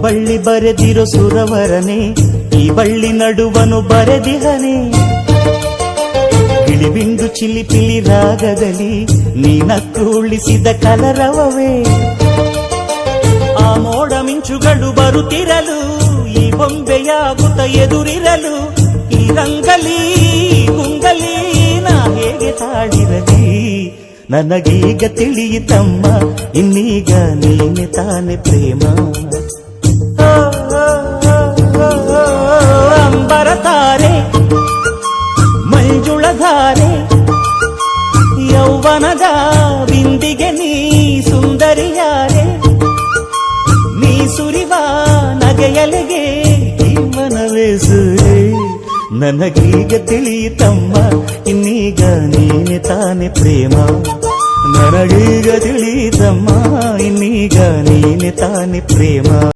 ಬಳ್ಳಿ ಬರೆದಿರೋ ಸುರವರನೆ ಈ ಬಳ್ಳಿ ನಡುವನು ಬರೆದಿಹನೆ ಗಿಳಿಬಿಂದು ಚಿಲಿಪಿಲಿ ರಾಗದಲ್ಲಿ ನೀನಕ್ಕು ಉಳಿಸಿದ ಕಲರವವೇ ಆ ಮೋಡ ಮಿಂಚುಗಳು ಬರುತ್ತಿರಲು ಈ ಬೊಂಬೆಯಾಗುತ್ತ ಎದುರಿರಲು ಈ ರಂಗಲಿ ಕುಂಗಲಿ ನಾ ಹೇಗೆ ತಾಳಿರಲಿ ನನಗೀಗ ತಿಳಿಯಿತಮ್ಮ ಇನ್ನೀಗ ನೀನೆ ತಾನೆ ಪ್ರೇಮ ಅಂಬರ ತಾರೆ ಮಂಜುಳಧಾರೆ ಯೌವನದ ಬಿಂದಿಗೆ ನೀ ಸುಂದರಿಯಾರೆ ನೀ ಸುರಿವ ನಗೆಯಲೆಗೆ ಜೀವನವೇ ಸುರೇ ನನಗೀಗ ತಿಳಿಯಿತಮ್ಮ ಇನ್ನೀಗ ನೀನೆ ತಾನೆ ಪ್ರೇಮ ನನಗೀಗ ತಿಳಿಯಿತಮ್ಮ ಇನ್ನೀಗ ನೀನೆ ತಾನೆ ಪ್ರೇಮ